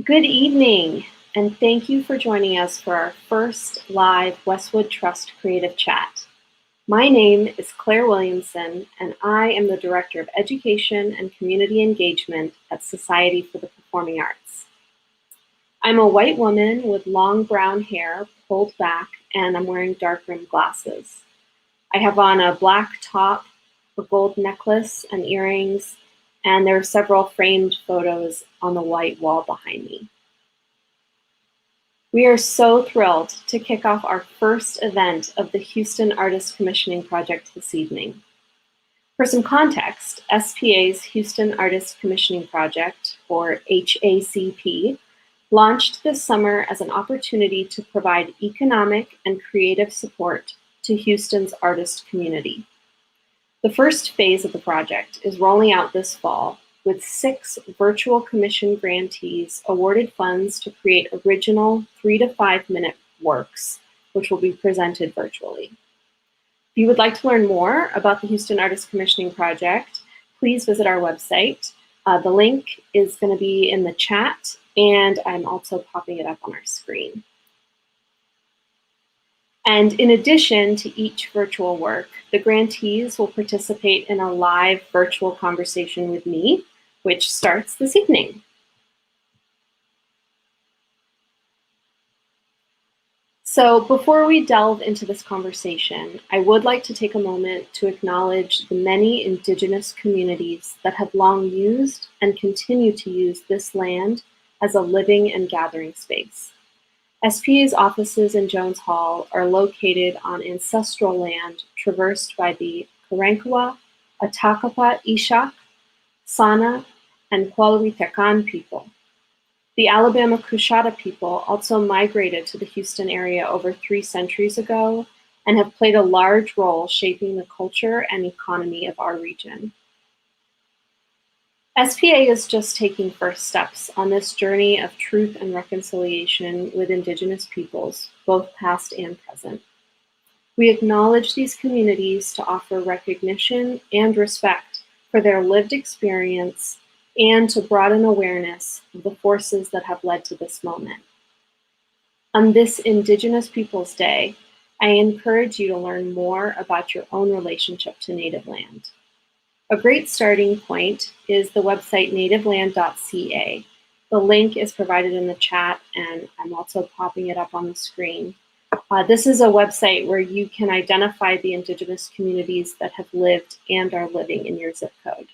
Good evening, and thank you for joining us for our first live Westwood Trust Creative Chat. My name is Claire Williamson, and I am the Director of Education and Community Engagement at Society for the Performing Arts. I'm a white woman with long brown hair pulled back, and I'm wearing dark-rimmed glasses. I have on a black top, a gold necklace, and earrings, and there are several framed photos on the white wall behind me. We are so thrilled to kick off our first event of the Houston Artist Commissioning Project this evening. For some context, SPA's Houston Artist Commissioning Project, or HACP, launched this summer as an opportunity to provide economic and creative support to Houston's artist community. The first phase of the project is rolling out this fall, with 6 virtual commission grantees awarded funds to create original 3 to 5 minute works, which will be presented virtually. If you would like to learn more about the Houston Artist Commissioning Project, please visit our website. The link is going to be in the chat, and I'm also popping it up on our screen. And in addition to each virtual work, the grantees will participate in a live virtual conversation with me, which starts this evening. So before we delve into this conversation, I would like to take a moment to acknowledge the many indigenous communities that have long used and continue to use this land as a living and gathering space. SPA's offices in Jones Hall are located on ancestral land traversed by the Karankawa, Atakapa Ishak, Sana, and Hualhuitecan people. The Alabama Coushatta people also migrated to the Houston area over 3 centuries ago and have played a large role shaping the culture and economy of our region. SPA is just taking first steps on this journey of truth and reconciliation with Indigenous peoples, both past and present. We acknowledge these communities to offer recognition and respect for their lived experience and to broaden awareness of the forces that have led to this moment. On this Indigenous Peoples Day, I encourage you to learn more about your own relationship to native land. A great starting point is the website nativeland.ca. The link is provided in the chat, and I'm also popping it up on the screen. This is a website where you can identify the Indigenous communities that have lived and are living in your zip code.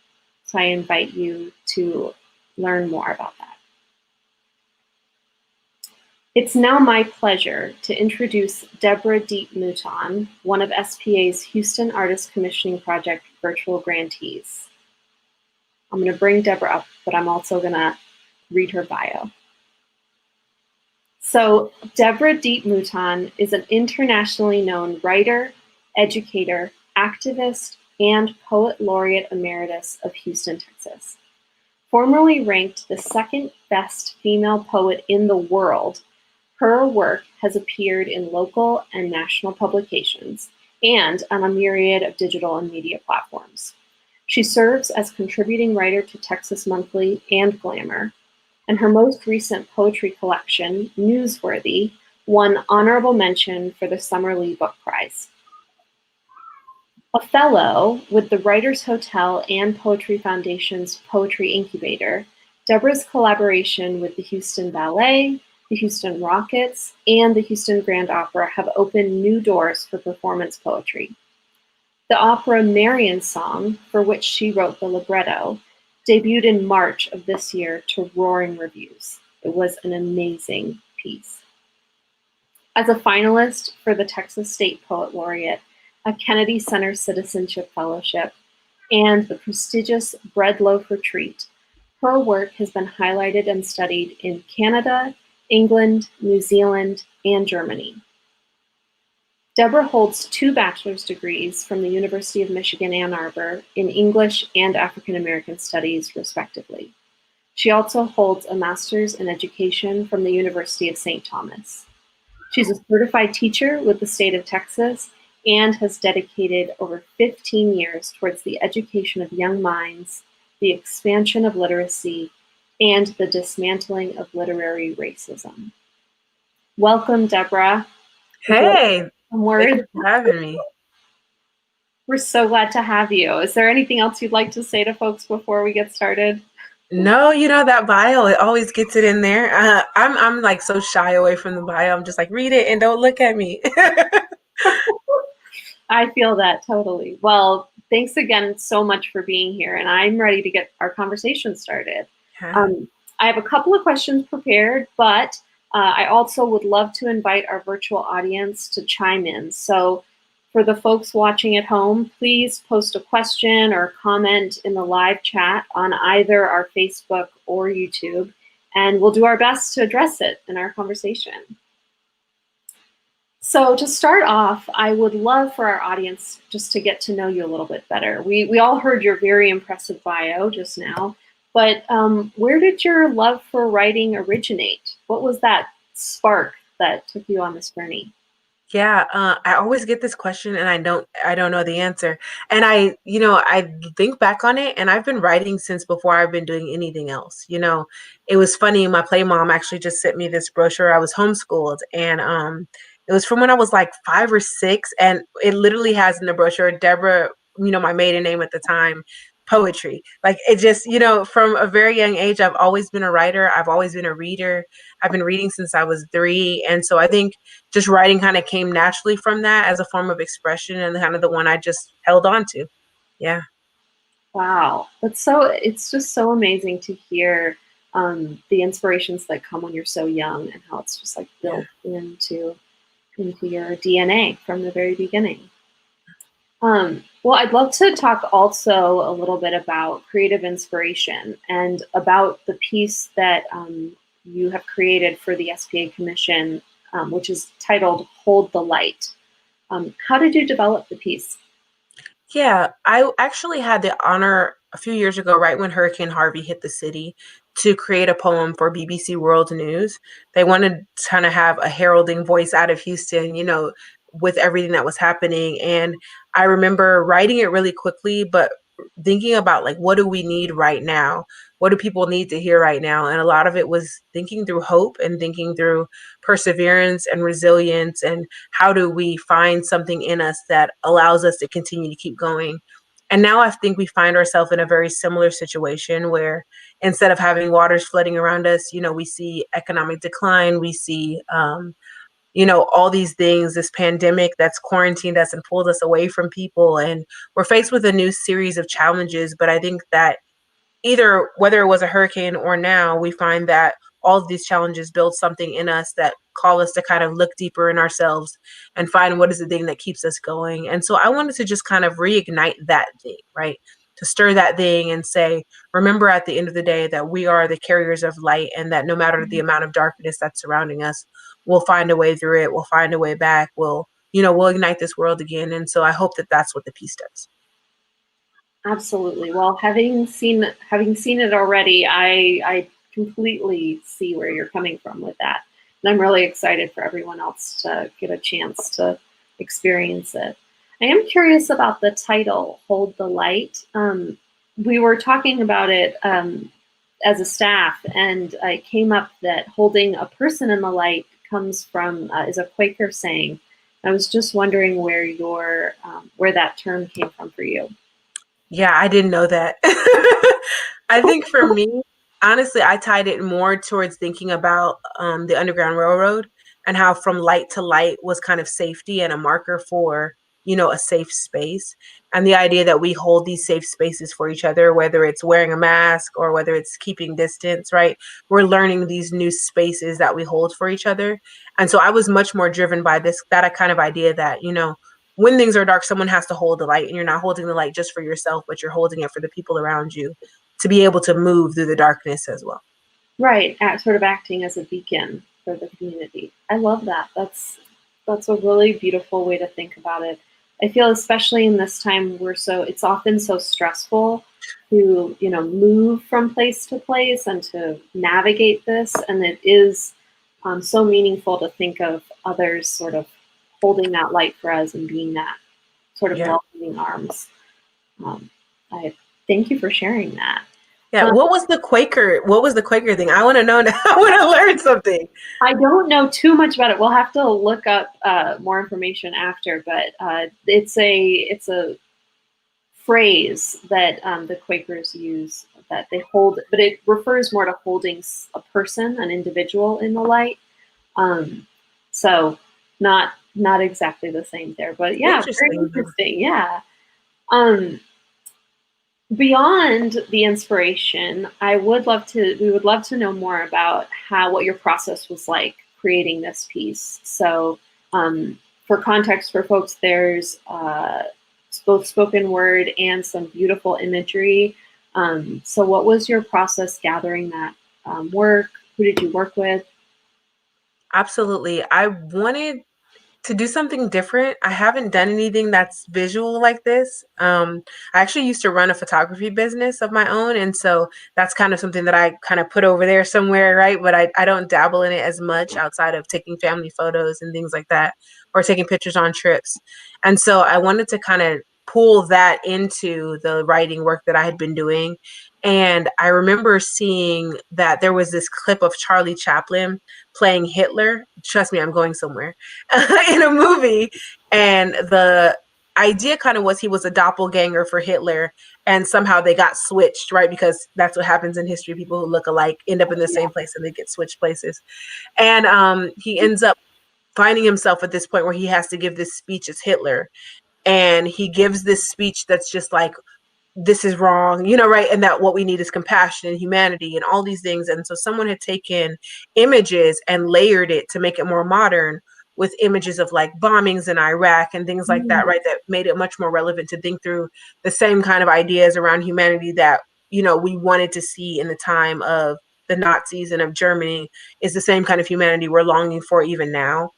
So I invite you to learn more about that. It's now my pleasure to introduce Deborah D.E.E.P, Mouton, one of SPA's Houston Artist Commissioning Project virtual grantees. I'm going to bring Deborah up, but I'm also going to read her bio. So Deborah D.E.E.P Mouton is an internationally known writer, educator, activist, and poet laureate emeritus of Houston, Texas. Formerly ranked the 2nd best female poet in the world, her work has appeared in local and national publications and on a myriad of digital and media platforms. She serves as contributing writer to Texas Monthly and Glamour, and her most recent poetry collection, Newsworthy, won honorable mention for the Summerlee Book Prize. A fellow with the Writers Hotel and Poetry Foundation's Poetry Incubator, Deborah's collaboration with the Houston Ballet, the Houston Rockets, and the Houston Grand Opera have opened new doors for performance poetry. The opera Marian's Song, for which she wrote the libretto, debuted in March of this year to roaring reviews. It was an amazing piece. As a finalist for the Texas State Poet Laureate, a Kennedy Center Citizenship Fellowship, and the prestigious Bread Loaf Retreat, her work has been highlighted and studied in Canada, England, New Zealand, and Germany. Deborah holds 2 bachelor's degrees from the University of Michigan, Ann Arbor in English and African American Studies, respectively. She also holds a master's in education from the University of St. Thomas. She's a certified teacher with the state of Texas and has dedicated over 15 years towards the education of young minds, the expansion of literacy, and the dismantling of literary racism. Welcome, Deborah. Hey, Some thank words. you for having me. We're so glad to have you. Is there anything else you'd like to say to folks before we get started? No, that bio, it always gets it in there. I'm like so shy away from the bio. I'm just like, read it and don't look at me. I feel that totally. Well, thanks again so much for being here, and I'm ready to get our conversation started. Yeah. I have a couple of questions prepared, but I also would love to invite our virtual audience to chime in. So for the folks watching at home, please post a question or comment in the live chat on either our Facebook or YouTube, and we'll do our best to address it in our conversation. So to start off, I would love for our audience just to get to know you a little bit better. We all heard your very impressive bio just now, but where did your love for writing originate? What was that spark that took you on this journey? Yeah, I always get this question and I don't know the answer. And I think back on it and I've been writing since before I've been doing anything else. It was funny, my play mom actually just sent me this brochure. I was homeschooled and it was from when I was like 5 or 6 and it literally has in the brochure Deborah, my maiden name at the time, poetry. Like it just, from a very young age I've always been a writer, I've always been a reader. I've been reading since I was 3 and so I think just writing kind of came naturally from that as a form of expression and kind of the one I just held on to. Yeah. Wow, it's just so amazing to hear the inspirations that come when you're so young and how it's just like built into your DNA from the very beginning. Well, I'd love to talk also a little bit about creative inspiration and about the piece that you have created for the SPA Commission, which is titled Hold the Light. How did you develop the piece? Yeah, I actually had the honor a few years ago, right when Hurricane Harvey hit the city, to create a poem for BBC World News. They wanted to kind of have a heralding voice out of Houston, with everything that was happening. And I remember writing it really quickly, but thinking about like, what do we need right now? What do people need to hear right now? And a lot of it was thinking through hope and thinking through perseverance and resilience and how do we find something in us that allows us to continue to keep going. And now I think we find ourselves in a very similar situation where instead of having waters flooding around us, we see economic decline, we see all these things, this pandemic that's quarantined us and pulled us away from people, and we're faced with a new series of challenges. But I think that either whether it was a hurricane or now, we find that all of these challenges build something in us that call us to kind of look deeper in ourselves and find what is the thing that keeps us going. And so I wanted to just kind of reignite that thing, right? To stir that thing and say, remember at the end of the day that we are the carriers of light and that no matter the amount of darkness that's surrounding us, we'll find a way through it. We'll find a way back. We'll ignite this world again. And so I hope that that's what the piece does. Absolutely. Well, having seen it already, I completely see where you're coming from with that. And I'm really excited for everyone else to get a chance to experience it. I am curious about the title, Hold the Light. We were talking about it as a staff, and it came up that holding a person in the light comes from, is a Quaker saying. I was just wondering where that term came from for you. Yeah, I didn't know that. I think for me, honestly, I tied it more towards thinking about the Underground Railroad and how from light to light was kind of safety and a marker for, a safe space. And the idea that we hold these safe spaces for each other, whether it's wearing a mask or whether it's keeping distance, right? We're learning these new spaces that we hold for each other. And so I was much more driven by that kind of idea that, when things are dark, someone has to hold the light, and you're not holding the light just for yourself, but you're holding it for the people around you to be able to move through the darkness as well. Right, sort of acting as a beacon for the community. I love that. That's a really beautiful way to think about it. I feel especially in this time it's often so stressful to move from place to place and to navigate this, and it is so meaningful to think of others sort of holding that light for us and being that sort of Yeah. welcoming arms. I thank you for sharing that. Yeah. What was the Quaker thing? I want to know now. I want to learn something. I don't know too much about it. We'll have to look up more information after, but it's a phrase that the Quakers use, that they hold, but it refers more to holding a person, an individual, in the light. So not exactly the same there, but yeah, very Interesting. interesting. Yeah. Um, Beyond the inspiration, we would love to know more about what your process was like creating this piece. So, for context for folks, there's both spoken word and some beautiful imagery. So what was your process gathering that work? Who did you work with? Absolutely. I wanted to do something different. I haven't done anything that's visual like this. I actually used to run a photography business of my own. And so that's kind of something that I kind of put over there somewhere, right? But I don't dabble in it as much outside of taking family photos and things like that, or taking pictures on trips. And so I wanted to kind of pull that into the writing work that I had been doing. And I remember seeing that there was this clip of Charlie Chaplin playing Hitler. Trust me, I'm going somewhere. In a movie, and the idea kind of was he was a doppelganger for Hitler, and somehow they got switched, right? Because that's what happens in history. People who look alike end up in the same place and they get switched places. And he ends up finding himself at this point where he has to give this speech as Hitler. And he gives this speech that's just like, this is wrong, right? And that what we need is compassion and humanity and all these things. And so someone had taken images and layered it to make it more modern with images of like bombings in Iraq and things like that, right? That made it much more relevant to think through the same kind of ideas around humanity that, we wanted to see in the time of the Nazis and of Germany, is the same kind of humanity we're longing for even now.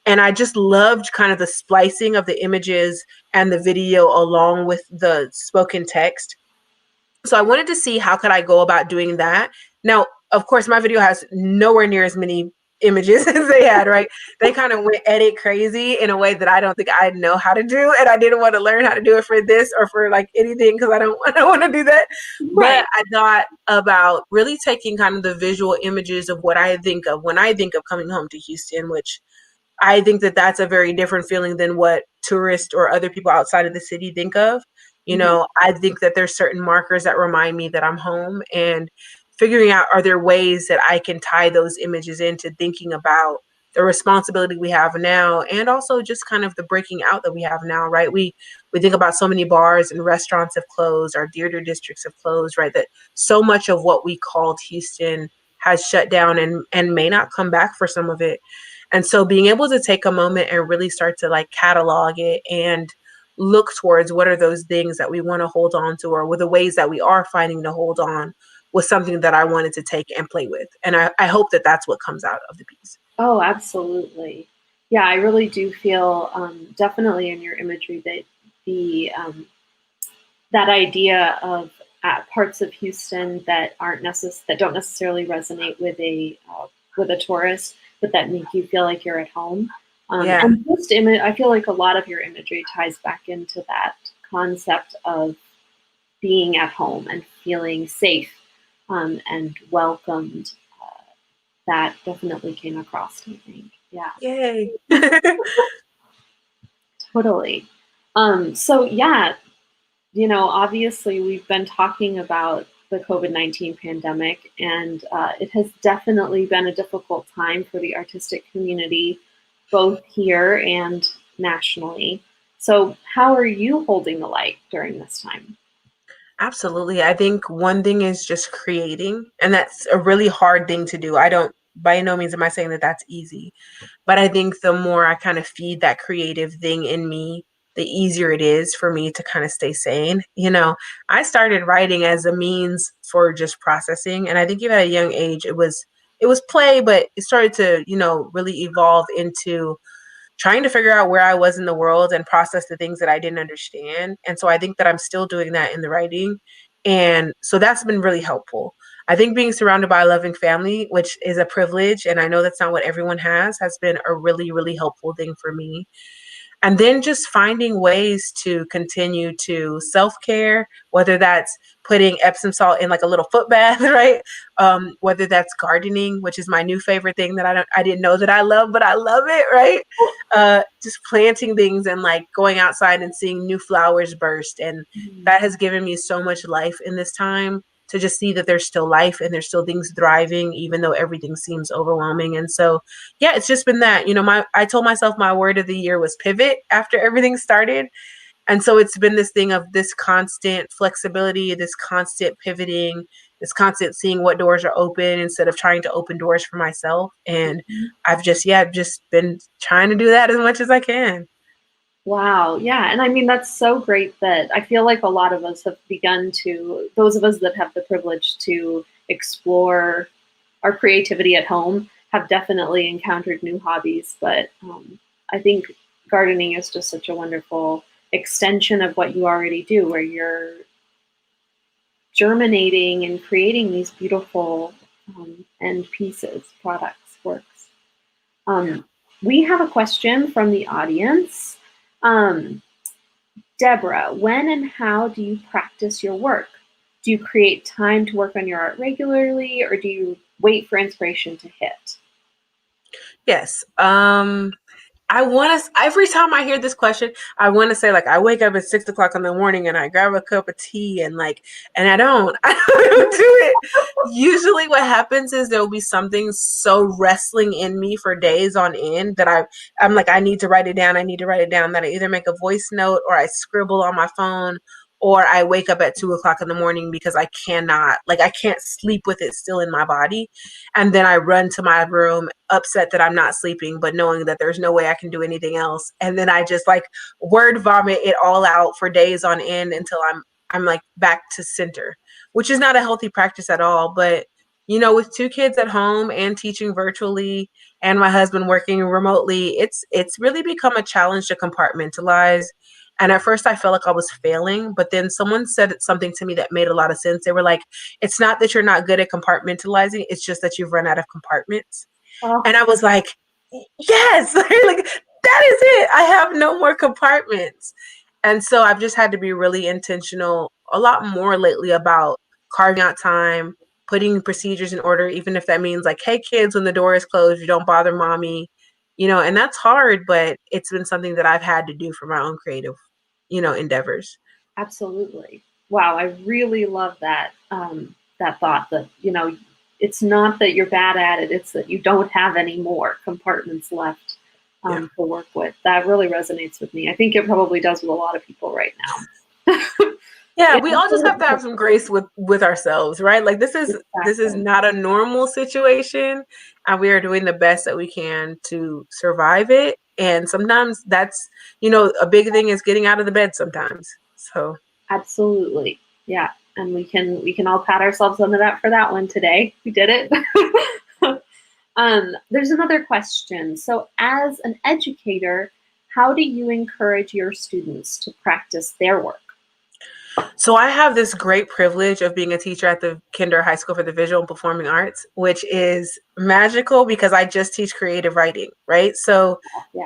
And I just loved kind of the splicing of the images and the video along with the spoken text. So I wanted to see how could I go about doing that. Now, of course, my video has nowhere near as many images as they had, right? They kind of went edit crazy in a way that I don't think I know how to do, and I didn't want to learn how to do it for this or for like anything because I don't want to do that. Right. But I thought about really taking kind of the visual images of what I think of when I think of coming home to Houston, which I think that that's a very different feeling than what tourists or other people outside of the city think of. I think that there's certain markers that remind me that I'm home, and figuring out, are there ways that I can tie those images into thinking about the responsibility we have now, and also just kind of the breaking out that we have now, right? We think about so many bars and restaurants have closed, our theater districts have closed, right? That so much of what we called Houston has shut down and may not come back for some of it. And so being able to take a moment and really start to like catalog it and look towards what are those things that we want to hold on to, or with the ways that we are finding to hold on, was something that I wanted to take and play with. And I hope that that's what comes out of the piece. Oh, absolutely. Yeah, I really do feel definitely in your imagery that the that idea of parts of Houston that that don't necessarily resonate with a tourist, but that make you feel like you're at home. Yeah. And I feel like a lot of your imagery ties back into that concept of being at home and feeling safe and welcomed. That definitely came across, I think. Yeah. Yay. Totally. So yeah, obviously we've been talking about the COVID-19 pandemic, and it has definitely been a difficult time for the artistic community, both here and nationally. So how are you holding the light during this time? Absolutely. I think one thing is just creating, and that's a really hard thing to do. I don't, by no means am I saying that that's easy, but I think the more I kind of feed that creative thing in me, the easier it is for me to kind of stay sane. I started writing as a means for just processing, and I think even at a young age, it was play, but it started to, really evolve into trying to figure out where I was in the world and process the things that I didn't understand. And so I think that I'm still doing that in the writing. And so that's been really helpful. I think being surrounded by a loving family, which is a privilege, and I know that's not what everyone has been a really, really helpful thing for me. And then just finding ways to continue to self-care, whether that's putting Epsom salt in like a little foot bath, right? Whether that's gardening, which is my new favorite thing that I didn't know that I love, but I love it, right? Just planting things and like going outside and seeing new flowers burst. And that has given me so much life in this time, to just see that there's still life and there's still things thriving, even though everything seems overwhelming. And so, yeah, it's just been that, I told myself my word of the year was pivot after everything started. And so it's been this thing of this constant flexibility, this constant pivoting, this constant seeing what doors are open instead of trying to open doors for myself. And I've just been trying to do that as much as I can. Wow. Yeah. And I mean, that's so great that I feel like a lot of us have begun to, those of us that have the privilege to explore our creativity at home have definitely encountered new hobbies. But I think gardening is just such a wonderful extension of what you already do, where you're germinating and creating these beautiful end pieces, products, works. We have a question from the audience. Deborah, when and how do you practice your work? Do you create time to work on your art regularly, or do you wait for inspiration to hit? Yes. Every time I hear this question, I want to say, like, I wake up at 6 o'clock in the morning and I grab a cup of tea and I don't do it. Usually what happens is there'll be something so wrestling in me for days on end that I'm like, I need to write it down. I need to write it down, that I either make a voice note or I scribble on my phone, or I wake up at 2 o'clock in the morning because I can't sleep with it still in my body. And then I run to my room upset that I'm not sleeping, but knowing that there's no way I can do anything else. And then I just like word vomit it all out for days on end until I'm like back to center, which is not a healthy practice at all. But with 2 kids at home and teaching virtually and my husband working remotely, it's really become a challenge to compartmentalize. And at first I felt like I was failing, but then someone said something to me that made a lot of sense. They were like, it's not that you're not good at compartmentalizing, it's just that you've run out of compartments. Oh. And I was like, yes, like that is it. I have no more compartments. And so I've just had to be really intentional a lot more lately about carving out time, putting procedures in order, even if that means like, hey kids, when the door is closed, you don't bother mommy, and that's hard, but it's been something that I've had to do for my own creative, endeavors. Absolutely. Wow, I really love that that thought that it's not that you're bad at it; it's that you don't have any more compartments left to work with. That really resonates with me. I think it probably does with a lot of people right now. Yeah, we all just have to have some grace with ourselves, right? Like this is not a normal situation, and we are doing the best that we can to survive it. And sometimes that's, a big thing is getting out of the bed sometimes. So absolutely, yeah, and we can all pat ourselves on the back for that one today. We did it. There's another question. So, as an educator, how do you encourage your students to practice their work? So I have this great privilege of being a teacher at the Kinder High School for the Visual and Performing Arts, which is magical because I just teach creative writing, right? So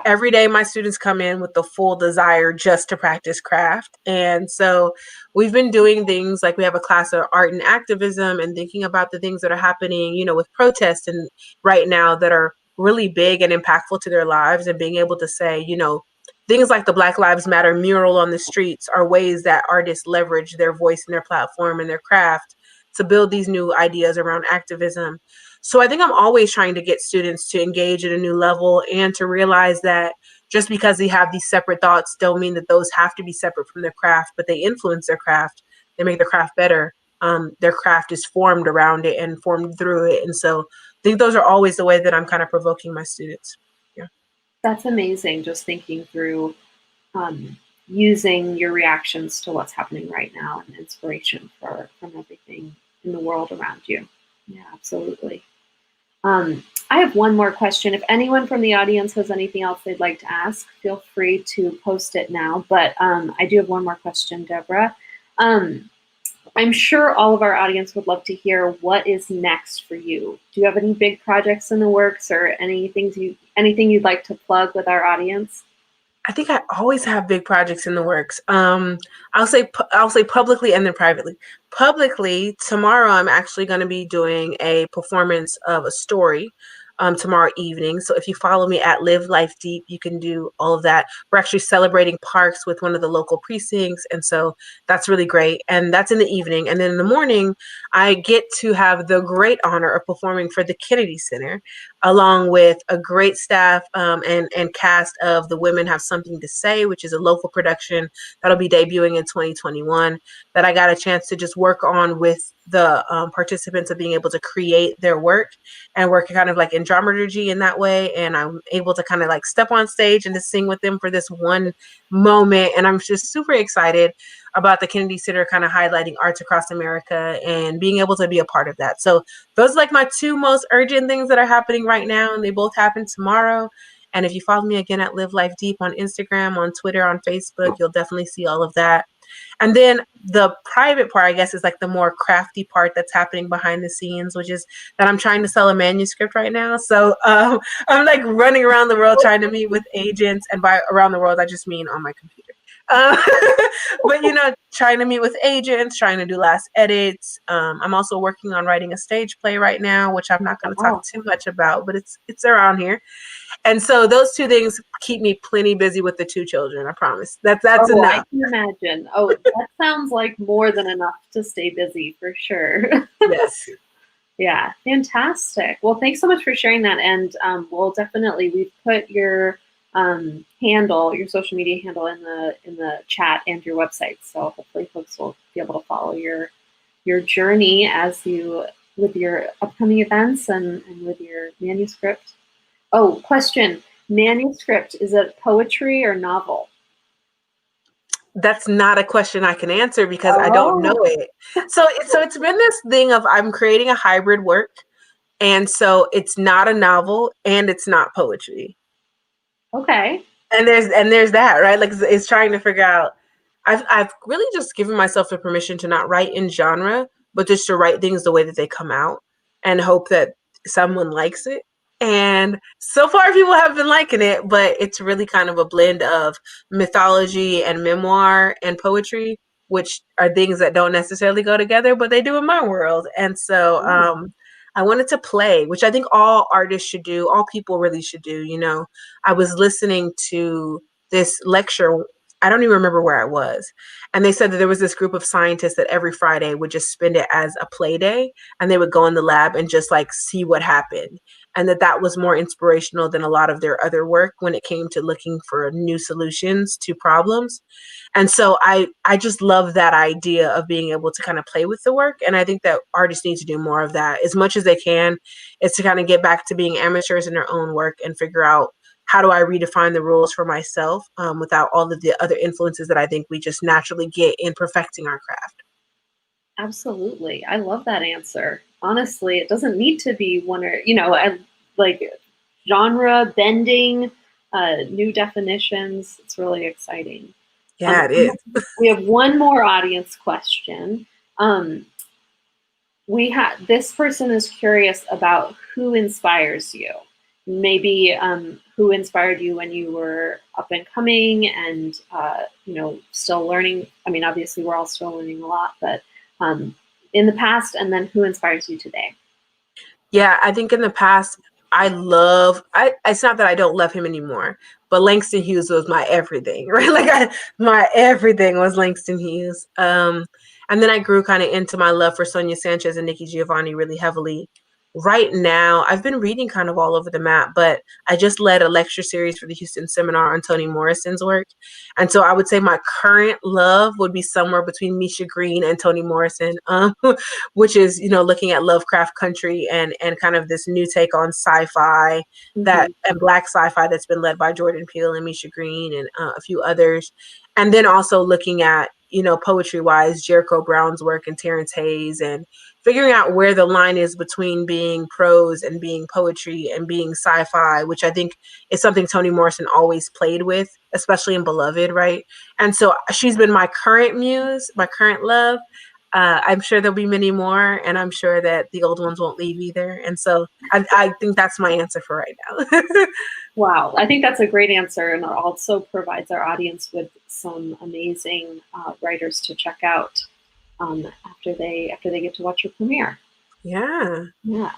every day my students come in with the full desire just to practice craft. And so we've been doing things like we have a class of art and activism and thinking about the things that are happening, with protests and right now that are really big and impactful to their lives, and being able to say, things like the Black Lives Matter mural on the streets are ways that artists leverage their voice and their platform and their craft to build these new ideas around activism. So I think I'm always trying to get students to engage at a new level and to realize that just because they have these separate thoughts don't mean that those have to be separate from their craft, but they influence their craft. They make their craft better. Their craft is formed around it and formed through it. And so I think those are always the way that I'm kind of provoking my students. That's amazing. Just thinking through using your reactions to what's happening right now and inspiration from everything in the world around you. Yeah, absolutely. I have one more question. If anyone from the audience has anything else they'd like to ask, feel free to post it now. But I do have one more question, Deborah. I'm sure all of our audience would love to hear what is next for you. Do you have any big projects in the works or anything you'd like to plug with our audience? I think I always have big projects in the works. I'll say publicly and then privately. Publicly, tomorrow I'm actually going to be doing a performance of a story tomorrow evening. So if you follow me at Live Life Deep, you can do all of that. We're actually celebrating parks with one of the local precincts, and so that's really great. And that's in the evening. And then in the morning, I get to have the great honor of performing for the Kennedy Center, along with a great staff and cast of The Women Have Something to Say, which is a local production that'll be debuting in 2021, that I got a chance to just work on with the participants of being able to create their work and work kind of like in dramaturgy in that way. And I'm able to kind of like step on stage and to sing with them for this one moment. And I'm just super excited about the Kennedy Center kind of highlighting arts across America and being able to be a part of that. So those are like my two most urgent things that are happening right now, and they both happen tomorrow. And if you follow me again at Live Life Deep on Instagram, on Twitter, on Facebook, you'll definitely see all of that. And then the private part, I guess, is like the more crafty part that's happening behind the scenes, which is that I'm trying to sell a manuscript right now. So I'm like running around the world trying to meet with agents. And by around the world, I just mean on my computer. Uh, but, trying to meet with agents, trying to do last edits. I'm also working on writing a stage play right now, which I'm not going to talk too much about, but it's around here. And so those two things keep me plenty busy with the two children. I promise. That's enough. I can imagine. Oh, that sounds like more than enough to stay busy for sure. Yes. Yeah, fantastic. Well, thanks so much for sharing that. And we've put your handle, your social media handle in the chat and your website. So hopefully folks will be able to follow your journey with your upcoming events and with your manuscript. Oh, question. Manuscript, is it poetry or novel? That's not a question I can answer because I don't know it. So it's been this thing of I'm creating a hybrid work. And so it's not a novel and it's not poetry. Okay. And there's that, right? Like it's trying to figure out. I've really just given myself the permission to not write in genre, but just to write things the way that they come out and hope that someone likes it. And so far people have been liking it, but it's really kind of a blend of mythology and memoir and poetry, which are things that don't necessarily go together, but they do in my world. And so I wanted to play, which I think all artists should do, all people really should do. I was listening to this lecture. I don't even remember where I was. And they said that there was this group of scientists that every Friday would just spend it as a play day. And they would go in the lab and just like see what happened. And that was more inspirational than a lot of their other work when it came to looking for new solutions to problems. And so I just love that idea of being able to kind of play with the work. And I think that artists need to do more of that as much as they can, is to kind of get back to being amateurs in their own work and figure out, how do I redefine the rules for myself without all of the other influences that I think we just naturally get in perfecting our craft? Absolutely. I love that answer. Honestly, it doesn't need to be one or, like genre bending, new definitions. It's really exciting. Yeah, it is. We have one more audience question. This person is curious about who inspires you. Maybe who inspired you when you were up and coming and, still learning. I mean, obviously we're all still learning a lot, but in the past, and then who inspires you today? Yeah, I think in the past, it's not that I don't love him anymore, but Langston Hughes was my everything, right? Like my everything was Langston Hughes. And then I grew kind of into my love for Sonia Sanchez and Nikki Giovanni really heavily. Right now, I've been reading kind of all over the map, but I just led a lecture series for the Houston Seminar on Toni Morrison's work. And so I would say my current love would be somewhere between Misha Green and Toni Morrison, which is, looking at Lovecraft Country and kind of this new take on sci-fi and Black sci-fi that's been led by Jordan Peele and Misha Green and a few others. And then also looking at, poetry-wise, Jericho Brown's work and Terrence Hayes, and figuring out where the line is between being prose and being poetry and being sci-fi, which I think is something Toni Morrison always played with, especially in Beloved, right? And so she's been my current muse, my current love. I'm sure there'll be many more, and I'm sure that the old ones won't leave either. And so I think that's my answer for right now. Wow, I think that's a great answer, and it also provides our audience with some amazing writers to check out after they get to watch your premiere. Yeah. Yeah.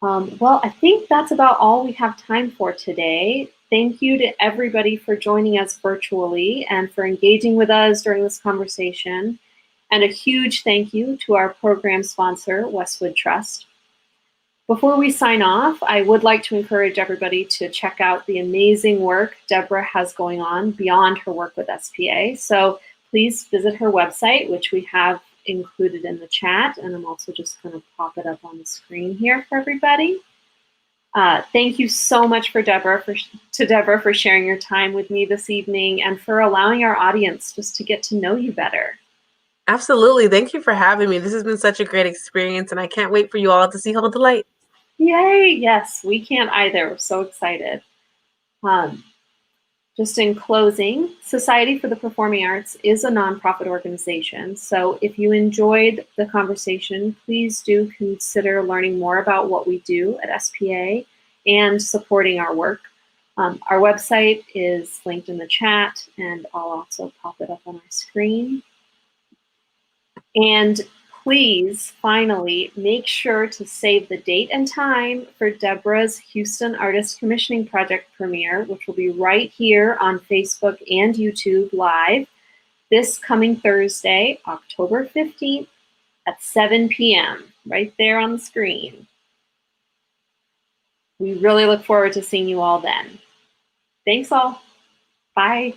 Well, I think that's about all we have time for today. Thank you to everybody for joining us virtually and for engaging with us during this conversation. And a huge thank you to our program sponsor, Westwood Trust. Before we sign off, I would like to encourage everybody to check out the amazing work Deborah has going on beyond her work with SPA. So please visit her website, which we have included in the chat, and I'm also just going to pop it up on the screen here for everybody. Thank you so much Deborah for sharing your time with me this evening and for allowing our audience just to get to know you better. Absolutely. Thank you for having me. This has been such a great experience, and I can't wait for you all to see Hold the Light. Yay! Yes, we can't either. We're so excited. Just in closing, Society for the Performing Arts is a nonprofit organization. So if you enjoyed the conversation, please do consider learning more about what we do at SPA and supporting our work. Our website is linked in the chat, and I'll also pop it up on our screen. And please, finally, make sure to save the date and time for Deborah's Houston Artist Commissioning Project premiere, which will be right here on Facebook and YouTube live this coming Thursday, October 15th at 7 p.m., right there on the screen. We really look forward to seeing you all then. Thanks all. Bye.